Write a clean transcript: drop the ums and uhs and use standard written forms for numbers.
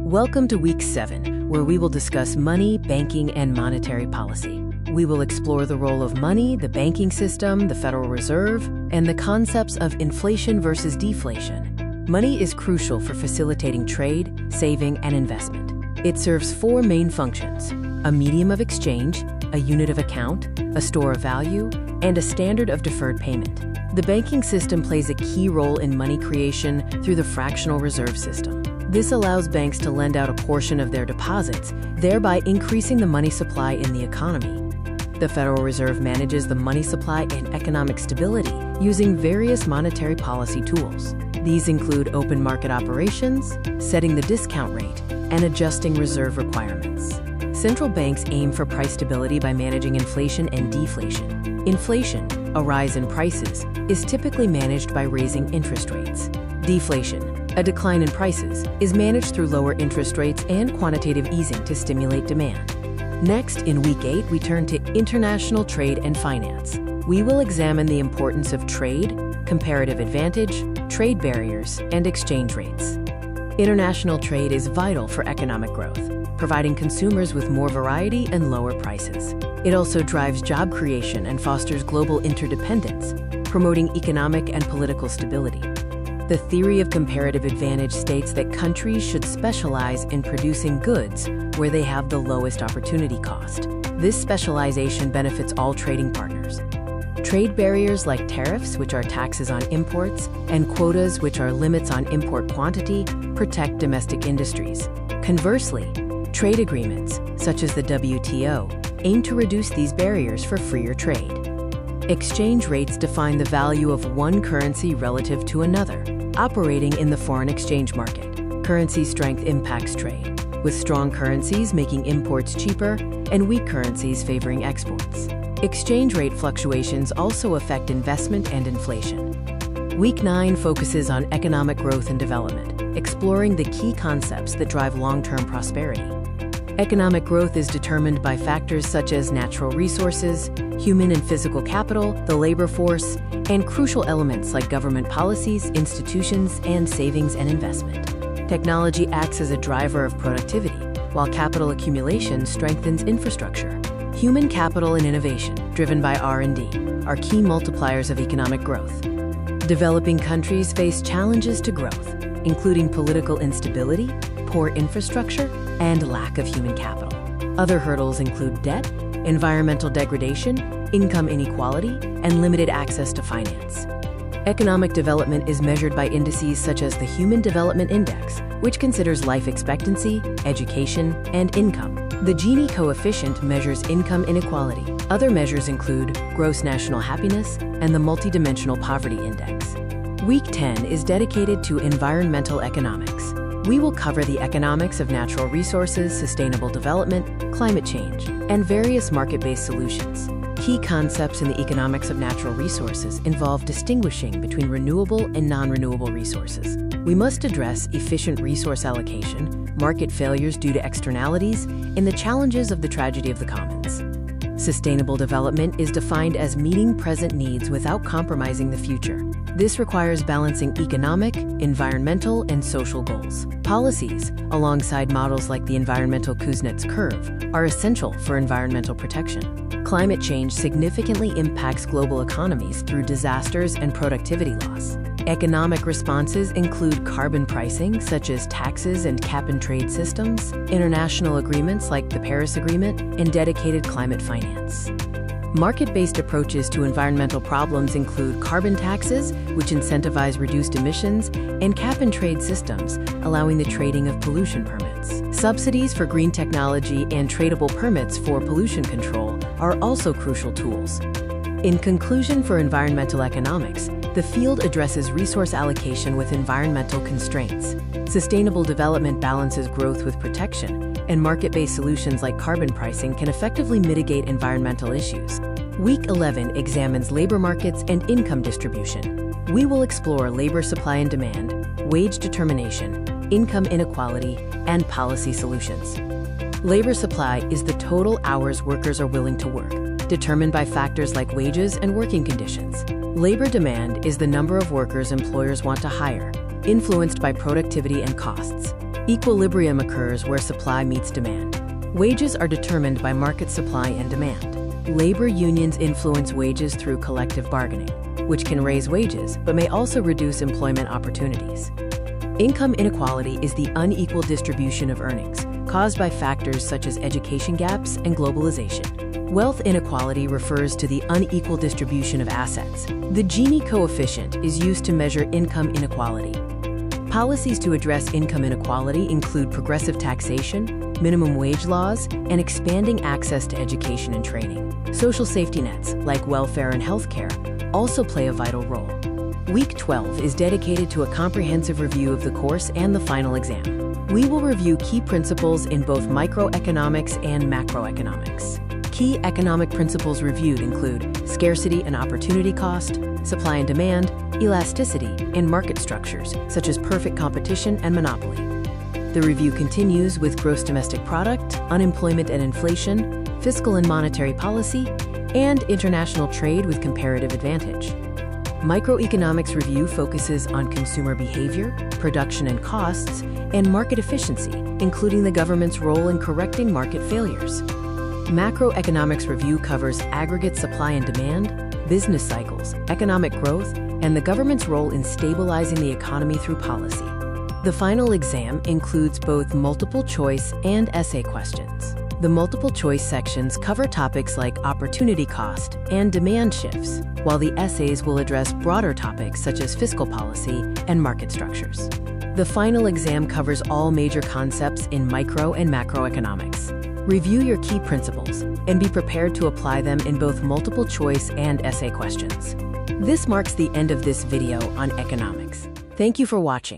Welcome to Week 7, where we will discuss money, banking, and monetary policy. We will explore the role of money, the banking system, the Federal Reserve, and the concepts of inflation versus deflation. Money is crucial for facilitating trade, saving, and investment. It serves four main functions: a medium of exchange, a unit of account, a store of value, and a standard of deferred payment. The banking system plays a key role in money creation through the fractional reserve system. This allows banks to lend out a portion of their deposits, thereby increasing the money supply in the economy. The Federal Reserve manages the money supply and economic stability using various monetary policy tools. These include open market operations, setting the discount rate, and adjusting reserve requirements. Central banks aim for price stability by managing inflation and deflation. Inflation, a rise in prices, is typically managed by raising interest rates. Deflation, a decline in prices, is managed through lower interest rates and quantitative easing to stimulate demand. Next, in Week 8, we turn to international trade and finance. We will examine the importance of trade, comparative advantage, trade barriers, and exchange rates. International trade is vital for economic growth, providing consumers with more variety and lower prices. It also drives job creation and fosters global interdependence, promoting economic and political stability. The theory of comparative advantage states that countries should specialize in producing goods where they have the lowest opportunity cost. This specialization benefits all trading partners. Trade barriers like tariffs, which are taxes on imports, and quotas, which are limits on import quantity, protect domestic industries. Conversely, trade agreements, such as the WTO, aim to reduce these barriers for freer trade. Exchange rates define the value of one currency relative to another, operating in the foreign exchange market. Currency strength impacts trade, with strong currencies making imports cheaper and weak currencies favoring exports. Exchange rate fluctuations also affect investment and inflation. Week 9 focuses on economic growth and development, exploring the key concepts that drive long-term prosperity. Economic growth is determined by factors such as natural resources, human and physical capital, the labor force, and crucial elements like government policies, institutions, and savings and investment. Technology acts as a driver of productivity, while capital accumulation strengthens infrastructure. Human capital and innovation, driven by R&D, are key multipliers of economic growth. Developing countries face challenges to growth, including political instability, poor infrastructure, and lack of human capital. Other hurdles include debt, environmental degradation, income inequality, and limited access to finance. Economic development is measured by indices such as the Human Development Index, which considers life expectancy, education, and income. The Gini coefficient measures income inequality. Other measures include gross national happiness and the Multidimensional Poverty Index. Week 10 is dedicated to environmental economics. We will cover the economics of natural resources, sustainable development, climate change, and various market-based solutions. Key concepts in the economics of natural resources involve distinguishing between renewable and non-renewable resources. We must address efficient resource allocation, market failures due to externalities, and the challenges of the tragedy of the commons. Sustainable development is defined as meeting present needs without compromising the future. This requires balancing economic, environmental, and social goals. Policies, alongside models like the environmental Kuznets curve, are essential for environmental protection. Climate change significantly impacts global economies through disasters and productivity loss. Economic responses include carbon pricing, such as taxes and cap-and-trade systems, international agreements like the Paris Agreement, and dedicated climate finance. Market-based approaches to environmental problems include carbon taxes, which incentivize reduced emissions, and cap-and-trade systems, allowing the trading of pollution permits. Subsidies for green technology and tradable permits for pollution control are also crucial tools. In conclusion, for environmental economics, the field addresses resource allocation with environmental constraints. Sustainable development balances growth with protection, and market-based solutions like carbon pricing can effectively mitigate environmental issues. Week 11 examines labor markets and income distribution. We will explore labor supply and demand, wage determination, income inequality, and policy solutions. Labor supply is the total hours workers are willing to work, determined by factors like wages and working conditions. Labor demand is the number of workers employers want to hire, influenced by productivity and costs. Equilibrium occurs where supply meets demand. Wages are determined by market supply and demand. Labor unions influence wages through collective bargaining, which can raise wages but may also reduce employment opportunities. Income inequality is the unequal distribution of earnings, caused by factors such as education gaps and globalization. Wealth inequality refers to the unequal distribution of assets. The Gini coefficient is used to measure income inequality. Policies to address income inequality include progressive taxation, minimum wage laws, and expanding access to education and training. Social safety nets, like welfare and healthcare, also play a vital role. Week 12 is dedicated to a comprehensive review of the course and the final exam. We will review key principles in both microeconomics and macroeconomics. Key economic principles reviewed include scarcity and opportunity cost, supply and demand, elasticity, and market structures, such as perfect competition and monopoly. The review continues with gross domestic product, unemployment and inflation, fiscal and monetary policy, and international trade with comparative advantage. Microeconomics review focuses on consumer behavior, production and costs, and market efficiency, including the government's role in correcting market failures. Macroeconomics review covers aggregate supply and demand, business cycles, economic growth, and the government's role in stabilizing the economy through policy. The final exam includes both multiple choice and essay questions. The multiple choice sections cover topics like opportunity cost and demand shifts, while the essays will address broader topics such as fiscal policy and market structures. The final exam covers all major concepts in micro and macroeconomics. Review your key principles and be prepared to apply them in both multiple choice and essay questions. This marks the end of this video on economics. Thank you for watching.